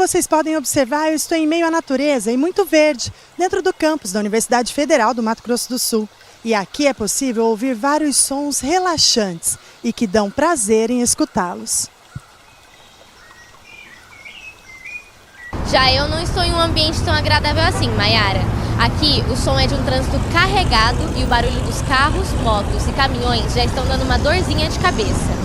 vocês podem observar, eu estou em meio à natureza e muito verde, dentro do campus da Universidade Federal do Mato Grosso do Sul. E aqui é possível ouvir vários sons relaxantes e que dão prazer em escutá-los. Já eu não estou em um ambiente tão agradável assim, Maiara. Aqui o som é de um trânsito carregado e o barulho dos carros, motos e caminhões já estão dando uma dorzinha de cabeça.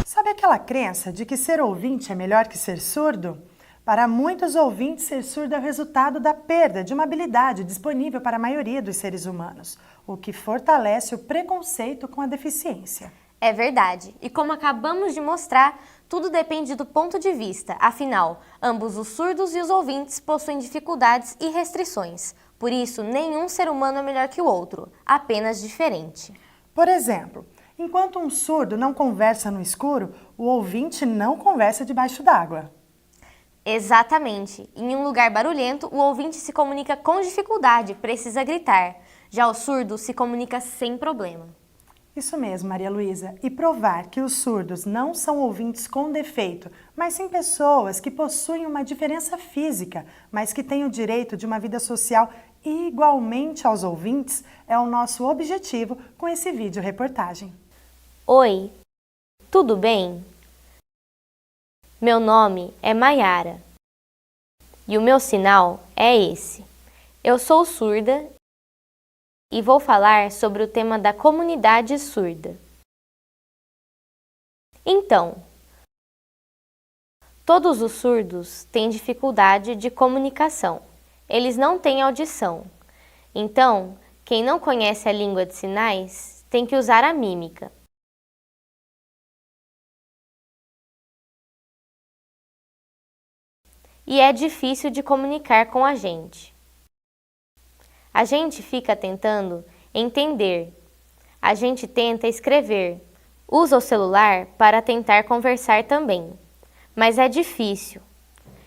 Sabe aquela crença de que ser ouvinte é melhor que ser surdo? Para muitos ouvintes, ser surdo é o resultado da perda de uma habilidade disponível para a maioria dos seres humanos, o que fortalece o preconceito com a deficiência. É verdade. E como acabamos de mostrar, tudo depende do ponto de vista. Afinal, ambos os surdos e os ouvintes possuem dificuldades e restrições. Por isso, nenhum ser humano é melhor que o outro, apenas diferente. Por exemplo, enquanto um surdo não conversa no escuro, o ouvinte não conversa debaixo d'água. Exatamente. Em um lugar barulhento, o ouvinte se comunica com dificuldade, precisa gritar. Já o surdo se comunica sem problema. Isso mesmo, Maria Luísa. E provar que os surdos não são ouvintes com defeito, mas sim pessoas que possuem uma diferença física, mas que têm o direito de uma vida social igualmente aos ouvintes, é o nosso objetivo com esse vídeo-reportagem. Oi, tudo bem? Meu nome é Maiara e o meu sinal é esse. Eu sou surda e vou falar sobre o tema da comunidade surda. Então, todos os surdos têm dificuldade de comunicação. Eles não têm audição. Então, quem não conhece a língua de sinais tem que usar a mímica. E é difícil de comunicar com a gente. A gente fica tentando entender. A gente tenta escrever. Usa o celular para tentar conversar também. Mas é difícil.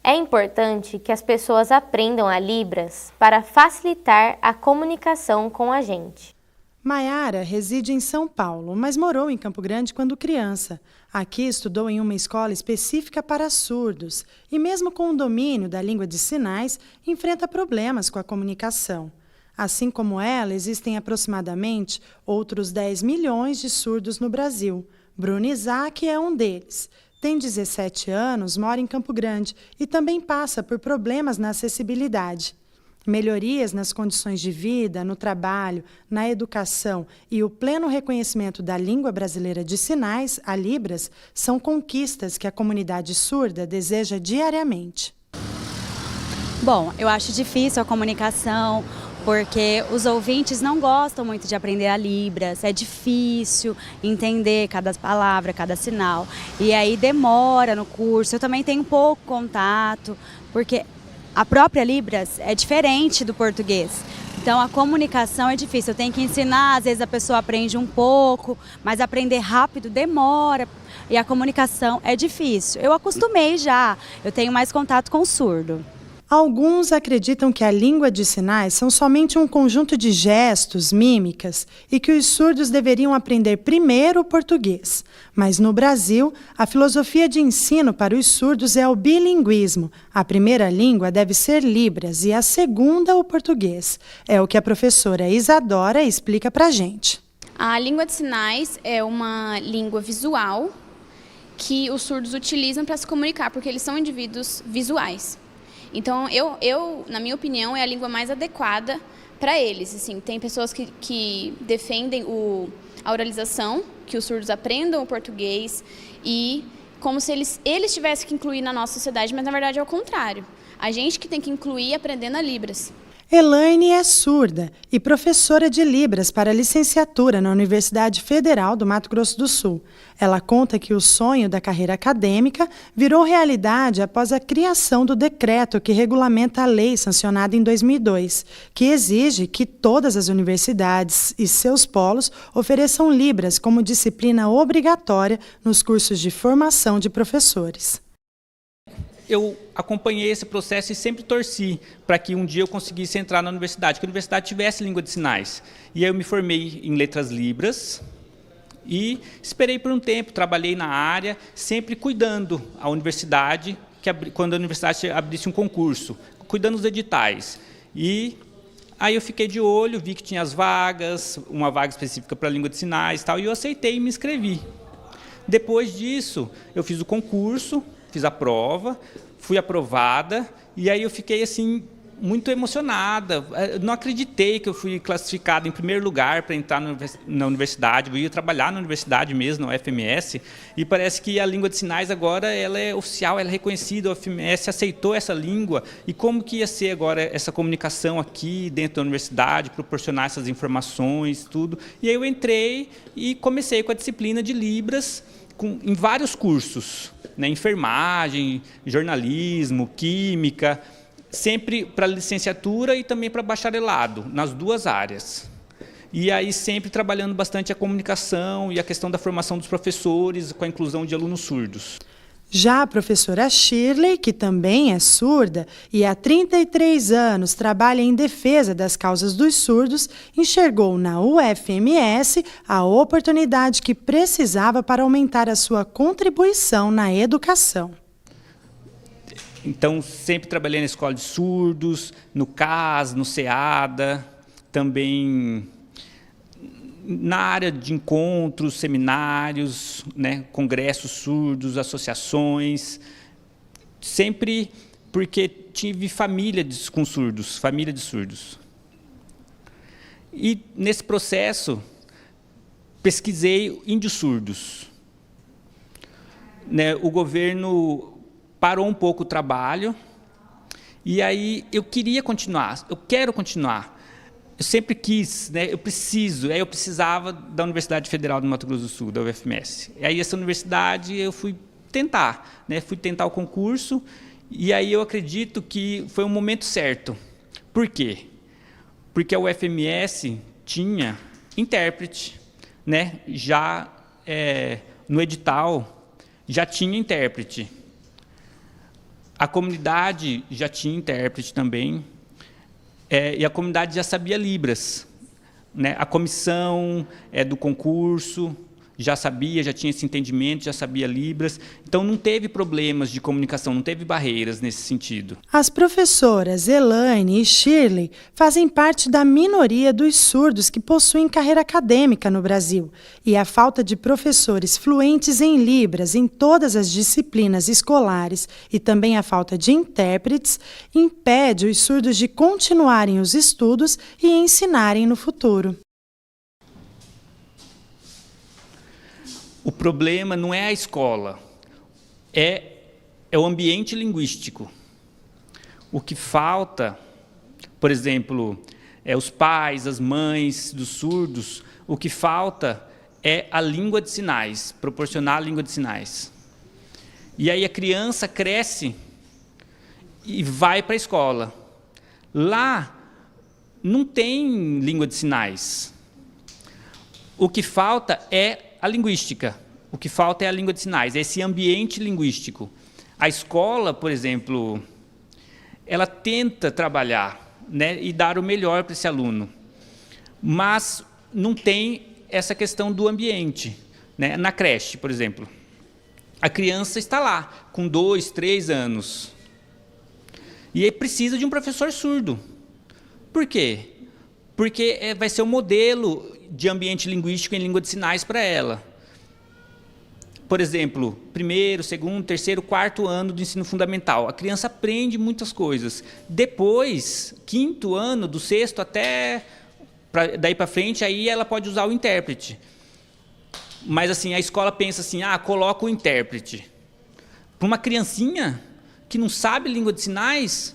É importante que as pessoas aprendam a Libras para facilitar a comunicação com a gente. Maiara reside em São Paulo, mas morou em Campo Grande quando criança. Aqui estudou em uma escola específica para surdos e, mesmo com o domínio da língua de sinais, enfrenta problemas com a comunicação. Assim como ela, existem aproximadamente outros 10 milhões de surdos no Brasil. Bruno Isaac é um deles. Tem 17 anos, mora em Campo Grande e também passa por problemas na acessibilidade. Melhorias nas condições de vida, no trabalho, na educação e o pleno reconhecimento da língua brasileira de sinais, a Libras, são conquistas que a comunidade surda deseja diariamente. Bom, eu acho difícil a comunicação, porque os ouvintes não gostam muito de aprender a Libras, é difícil entender cada palavra, cada sinal, e aí demora no curso. Eu também tenho pouco contato, porque a própria Libras é diferente do português, então a comunicação é difícil. Eu tenho que ensinar, às vezes a pessoa aprende um pouco, mas aprender rápido demora, e a comunicação é difícil. Eu acostumei já, eu tenho mais contato com o surdo. Alguns acreditam que a língua de sinais são somente um conjunto de gestos, mímicas, e que os surdos deveriam aprender primeiro o português. Mas no Brasil, a filosofia de ensino para os surdos é o bilinguismo. A primeira língua deve ser Libras e a segunda o português. É o que a professora Isadora explica para a gente. A língua de sinais é uma língua visual que os surdos utilizam para se comunicar, porque eles são indivíduos visuais. Então, na minha opinião, é a língua mais adequada para eles. Assim, tem pessoas que defendem a oralização, que os surdos aprendam o português, e como se eles tivessem que incluir na nossa sociedade, mas na verdade é o contrário. A gente que tem que incluir aprendendo a Libras. Elaine é surda e professora de Libras para licenciatura na Universidade Federal do Mato Grosso do Sul. Ela conta que o sonho da carreira acadêmica virou realidade após a criação do decreto que regulamenta a lei sancionada em 2002, que exige que todas as universidades e seus polos ofereçam Libras como disciplina obrigatória nos cursos de formação de professores. Eu acompanhei esse processo e sempre torci para que um dia eu conseguisse entrar na universidade, que a universidade tivesse língua de sinais. E aí eu me formei em letras Libras e esperei por um tempo, trabalhei na área, sempre cuidando a universidade, quando a universidade abrisse um concurso, cuidando dos editais. E aí eu fiquei de olho, vi que tinha as vagas, uma vaga específica para a língua de sinais e tal, e eu aceitei e me inscrevi. Depois disso, eu fiz o concurso, fiz a prova, fui aprovada, e aí eu fiquei assim, muito emocionada. Eu não acreditei que eu fui classificado em primeiro lugar para entrar na universidade. Eu ia trabalhar na universidade mesmo, na UFMS, e parece que a língua de sinais agora ela é oficial, ela é reconhecida, a UFMS aceitou essa língua. E como que ia ser agora essa comunicação aqui dentro da universidade, proporcionar essas informações, tudo. E aí eu entrei e comecei com a disciplina de Libras em vários cursos, né? Enfermagem, jornalismo, química, sempre para licenciatura e também para bacharelado, nas duas áreas. E aí sempre trabalhando bastante a comunicação e a questão da formação dos professores com a inclusão de alunos surdos. Já a professora Shirley, que também é surda e há 33 anos trabalha em defesa das causas dos surdos, enxergou na UFMS a oportunidade que precisava para aumentar a sua contribuição na educação. Então, sempre trabalhei na escola de surdos, no CAS, no SEADA, também na área de encontros, seminários, né, congressos surdos, associações, sempre porque tive família com surdos, família de surdos. E, nesse processo, pesquisei índios surdos. Né, o governo parou um pouco o trabalho, e aí eu queria continuar, eu quero continuar. Eu sempre quis, né, eu precisava da Universidade Federal do Mato Grosso do Sul, da UFMS. E aí essa universidade eu fui tentar, né, fui tentar o concurso, e aí eu acredito que foi o momento certo. Por quê? Porque a UFMS tinha intérprete, né, já no edital já tinha intérprete. A comunidade já tinha intérprete também, e a comunidade já sabia Libras. Né? A comissão do concurso já sabia, já tinha esse entendimento, já sabia Libras. Então, não teve problemas de comunicação, não teve barreiras nesse sentido. As professoras Elaine e Shirley fazem parte da minoria dos surdos que possuem carreira acadêmica no Brasil. E a falta de professores fluentes em Libras em todas as disciplinas escolares e também a falta de intérpretes impede os surdos de continuarem os estudos e ensinarem no futuro. O problema não é a escola, é o ambiente linguístico. O que falta, por exemplo, os pais, as mães dos surdos, o que falta é a língua de sinais, proporcionar a língua de sinais. E aí a criança cresce e vai para a escola. Lá não tem língua de sinais. O que falta é a linguística. O que falta é a língua de sinais, é esse ambiente linguístico. A escola, por exemplo, ela tenta trabalhar, né, e dar o melhor para esse aluno, mas não tem essa questão do ambiente. Né? Na creche, por exemplo, a criança está lá, com 2, 3 anos, e aí precisa de um professor surdo. Por quê? Porque vai ser o modelo de ambiente linguístico em língua de sinais para ela. Por exemplo, 1º, 2º, 3º, 4º ano do ensino fundamental. A criança aprende muitas coisas. Depois, 5º ano, do 6º até daí para frente, aí ela pode usar o intérprete. Mas assim, a escola pensa assim, coloca o intérprete. Para uma criancinha que não sabe língua de sinais,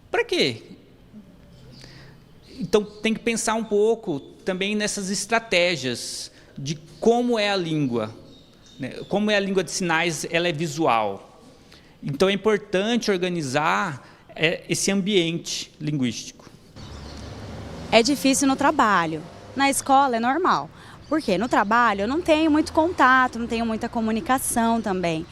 para quê? Então, tem que pensar um pouco também nessas estratégias de como é a língua. Né? Como é a língua de sinais, ela é visual. Então, é importante organizar esse ambiente linguístico. É difícil no trabalho. Na escola é normal. Porque no trabalho eu não tenho muito contato, não tenho muita comunicação também.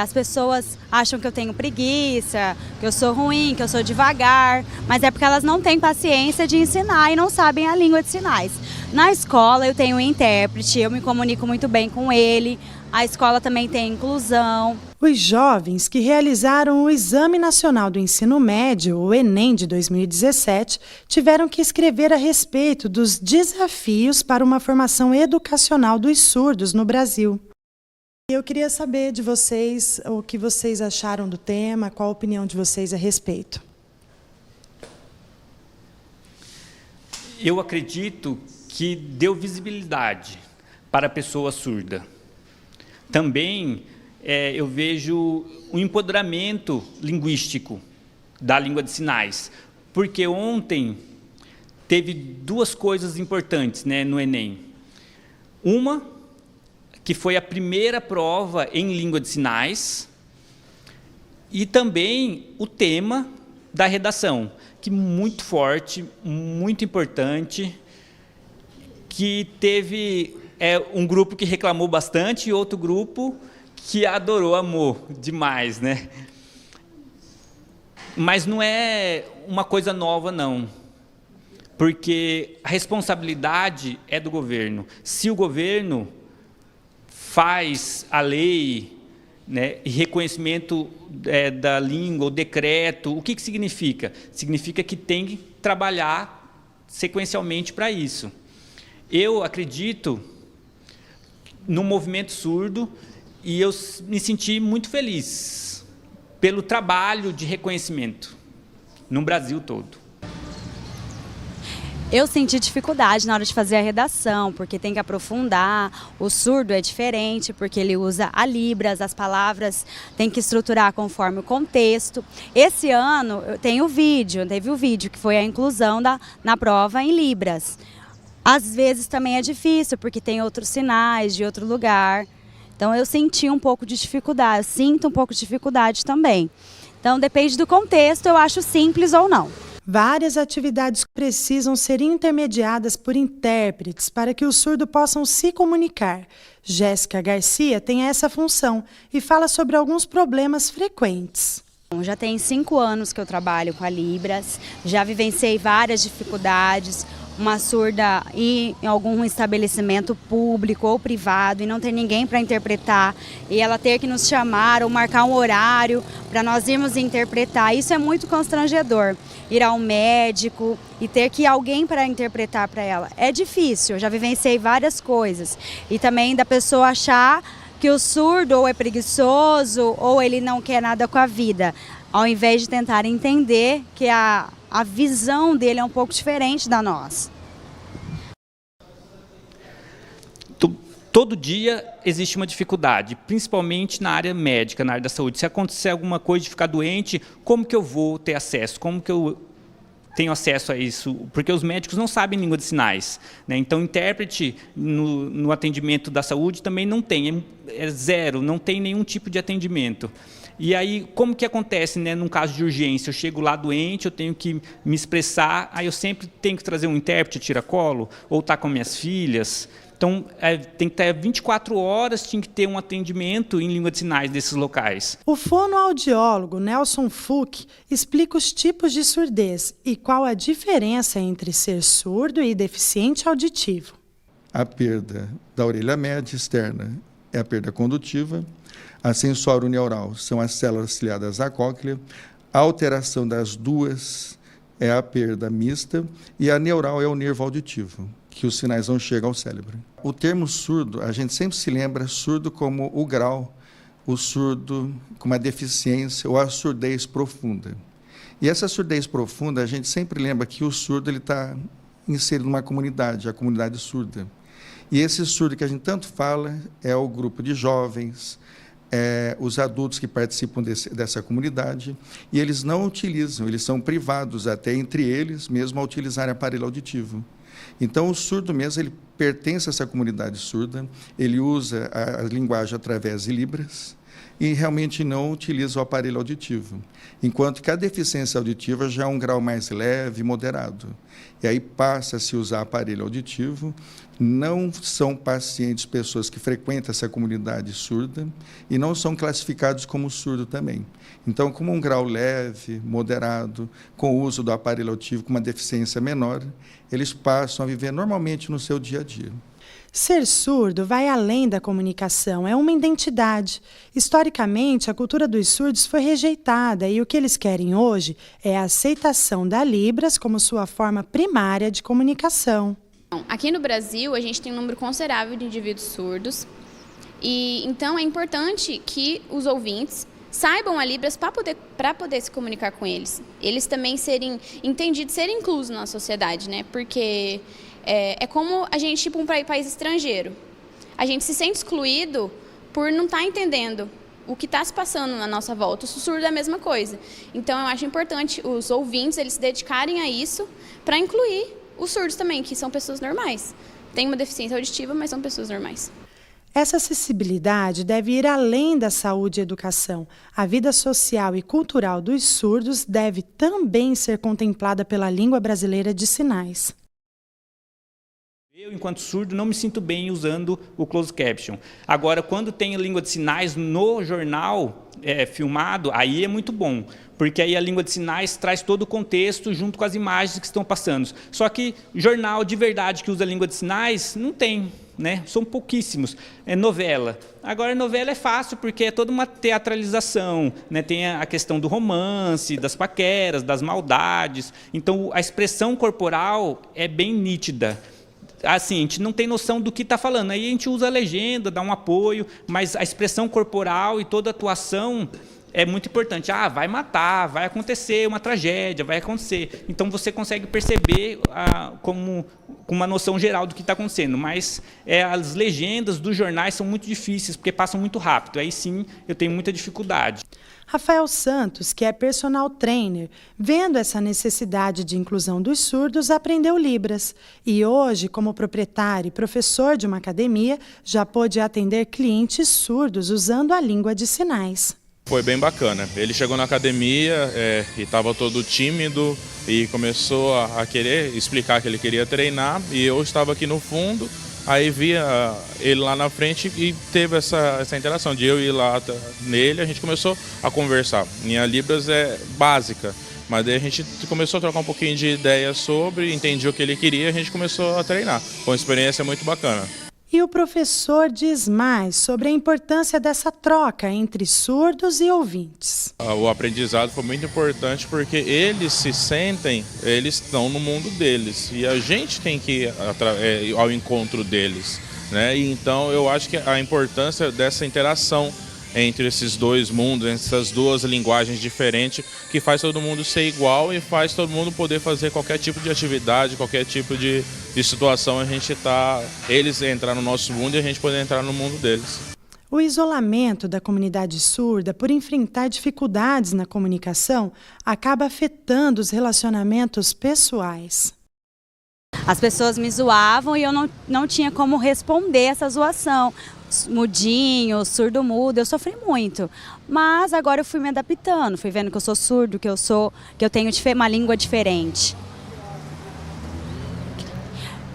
As pessoas acham que eu tenho preguiça, que eu sou ruim, que eu sou devagar, mas é porque elas não têm paciência de ensinar e não sabem a língua de sinais. Na escola eu tenho um intérprete, eu me comunico muito bem com ele, A escola também tem inclusão. Os jovens que realizaram o Exame Nacional do Ensino Médio, o Enem de 2017, tiveram que escrever a respeito dos desafios para uma formação educacional dos surdos no Brasil. Eu queria saber de vocês o que vocês acharam do tema, qual a opinião de vocês a respeito. Eu acredito que deu visibilidade para a pessoa surda. Também eu vejo um empoderamento linguístico da língua de sinais, porque ontem teve duas coisas importantes, né, no Enem. Uma, que foi a primeira prova em língua de sinais, e também o tema da redação, que muito forte, muito importante, que teve um grupo que reclamou bastante e outro grupo que adorou, amou demais, né? Mas não é uma coisa nova, não, porque a responsabilidade é do governo. Se o governo faz a lei, né, e reconhecimento da língua, o decreto, o que significa? Significa que tem que trabalhar sequencialmente para isso. Eu acredito no movimento surdo e eu me senti muito feliz pelo trabalho de reconhecimento no Brasil todo. Eu senti dificuldade na hora de fazer a redação, porque tem que aprofundar, o surdo é diferente, porque ele usa a Libras, as palavras tem que estruturar conforme o contexto. Esse ano teve o vídeo, que foi a inclusão na prova em Libras. Às vezes também é difícil, porque tem outros sinais de outro lugar. Então eu senti um pouco de dificuldade, sinto um pouco de dificuldade também. Então depende do contexto, eu acho simples ou não. Várias atividades precisam ser intermediadas por intérpretes para que os surdos possam se comunicar. Jéssica Garcia tem essa função e fala sobre alguns problemas frequentes. Já tem 5 anos que eu trabalho com a Libras, já vivenciei várias dificuldades. Uma surda ir em algum estabelecimento público ou privado e não ter ninguém para interpretar e ela ter que nos chamar ou marcar um horário para nós irmos interpretar. Isso é muito constrangedor. Ir ao médico e ter que alguém para interpretar para ela. É difícil, eu já vivenciei várias coisas. E também da pessoa achar que o surdo ou é preguiçoso ou ele não quer nada com a vida, ao invés de tentar entender que a visão dele é um pouco diferente da nossa. Todo dia existe uma dificuldade, principalmente na área médica, na área da saúde. Se acontecer alguma coisa de ficar doente, como que eu vou ter acesso? Como que eu tenho acesso a isso? Porque os médicos não sabem língua de sinais, né? Então, intérprete no atendimento da saúde também não tem, é zero, não tem nenhum tipo de atendimento. E aí, como que acontece, né, num caso de urgência? Eu chego lá doente, eu tenho que me expressar, aí eu sempre tenho que trazer um intérprete tiracolo, ou estar com minhas filhas. Então, tem que estar 24 horas, tinha que ter um atendimento em língua de sinais desses locais. O fonoaudiólogo Nelson Fuch explica os tipos de surdez e qual a diferença entre ser surdo e deficiente auditivo. A perda da orelha média externa é a perda condutiva, a sensório-neural são as células ciliadas à cóclea, a alteração das duas é a perda mista e a neural é o nervo auditivo, que os sinais não chegam ao cérebro. O termo surdo, a gente sempre se lembra surdo como o grau, o surdo com uma deficiência ou a surdez profunda. E essa surdez profunda, a gente sempre lembra que o surdo está inserido numa comunidade, a comunidade surda. E esse surdo que a gente tanto fala é o grupo de jovens, os adultos que participam dessa comunidade, e eles não utilizam, eles são privados até entre eles mesmo a utilizarem aparelho auditivo. Então, o surdo mesmo, ele pertence a essa comunidade surda, ele usa a linguagem através de Libras e realmente não utiliza o aparelho auditivo, enquanto que a deficiência auditiva já é um grau mais leve, moderado. E aí passa a se usar aparelho auditivo, não são pacientes, pessoas que frequentam essa comunidade surda e não são classificados como surdo também. Então, como um grau leve, moderado, com o uso do aparelho auditivo com uma deficiência menor, eles passam a viver normalmente no seu dia a dia. Ser surdo vai além da comunicação, é uma identidade. Historicamente, a cultura dos surdos foi rejeitada e o que eles querem hoje é a aceitação da Libras como sua forma primária de comunicação. Aqui no Brasil, a gente tem um número considerável de indivíduos surdos e então é importante que os ouvintes saibam a Libras para poder se comunicar com eles. Eles também serem entendidos, serem inclusos na sociedade, né? Porque é como a gente ir para um país estrangeiro. A gente se sente excluído por não estar entendendo o que está se passando na nossa volta. O surdo é a mesma coisa. Então, eu acho importante os ouvintes eles se dedicarem a isso para incluir os surdos também, que são pessoas normais. Têm uma deficiência auditiva, mas são pessoas normais. Essa acessibilidade deve ir além da saúde e educação. A vida social e cultural dos surdos deve também ser contemplada pela língua brasileira de sinais. Eu, enquanto surdo, não me sinto bem usando o closed caption. Agora, quando tem a língua de sinais no jornal filmado, aí é muito bom, porque aí a língua de sinais traz todo o contexto junto com as imagens que estão passando. Só que jornal de verdade que usa a língua de sinais, não tem, né? São pouquíssimos. É novela. Agora, novela é fácil porque é toda uma teatralização, né? Tem a questão do romance, das paqueras, das maldades. Então, a expressão corporal é bem nítida. Assim, a gente não tem noção do que está falando. Aí a gente usa a legenda, dá um apoio, mas a expressão corporal e toda a atuação é muito importante. Ah, vai matar, vai acontecer uma tragédia, vai acontecer. Então, você consegue perceber com uma noção geral do que está acontecendo. Mas as legendas dos jornais são muito difíceis, porque passam muito rápido. Aí sim, eu tenho muita dificuldade. Rafael Santos, que é personal trainer, vendo essa necessidade de inclusão dos surdos, aprendeu Libras. E hoje, como proprietário e professor de uma academia, já pôde atender clientes surdos usando a língua de sinais. Foi bem bacana. Ele chegou na academia e estava todo tímido e começou a querer explicar que ele queria treinar e eu estava aqui no fundo, aí via ele lá na frente e teve essa interação de eu ir lá nele, a gente começou a conversar. Minha Libras é básica, mas daí a gente começou a trocar um pouquinho de ideia sobre, entendi o que ele queria e a gente começou a treinar. Foi uma experiência muito bacana. E o professor diz mais sobre a importância dessa troca entre surdos e ouvintes. O aprendizado foi muito importante porque eles se sentem, eles estão no mundo deles e a gente tem que ir ao encontro deles, né? E então eu acho que a importância dessa interação entre esses dois mundos, essas duas linguagens diferentes, que faz todo mundo ser igual e faz todo mundo poder fazer qualquer tipo de atividade, qualquer tipo de situação, eles entrar no nosso mundo e a gente poder entrar no mundo deles. O isolamento da comunidade surda por enfrentar dificuldades na comunicação acaba afetando os relacionamentos pessoais. As pessoas me zoavam e eu não tinha como responder essa zoação. Mudinho, surdo-mudo, eu sofri muito. Mas agora eu fui me adaptando, fui vendo que eu sou surdo, que eu tenho uma língua diferente.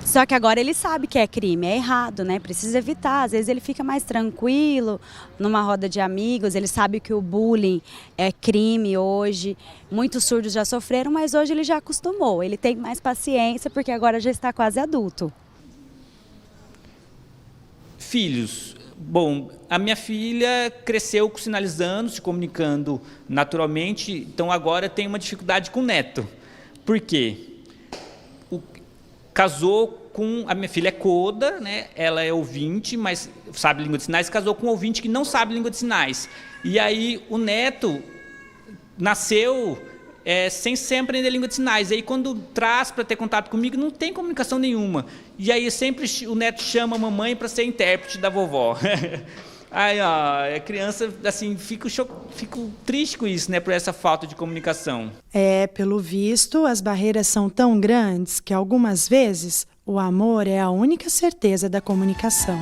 Só que agora ele sabe que é crime, é errado, né? Precisa evitar. Às vezes ele fica mais tranquilo numa roda de amigos, ele sabe que o bullying é crime hoje. Muitos surdos já sofreram, mas hoje ele já acostumou. Ele tem mais paciência porque agora já está quase adulto. Filhos. Bom, a minha filha cresceu sinalizando, se comunicando naturalmente, então agora tem uma dificuldade com o neto. Por quê? Casou com... A minha filha é coda, né? Ela é ouvinte, mas sabe língua de sinais, casou com um ouvinte que não sabe língua de sinais. E aí o neto nasceu sem sempre aprender língua de sinais. Aí quando traz para ter contato comigo, não tem comunicação nenhuma. E aí sempre o neto chama a mamãe para ser intérprete da vovó. Aí a criança, assim, fico triste com isso, né, por essa falta de comunicação. Pelo visto, as barreiras são tão grandes que algumas vezes o amor é a única certeza da comunicação.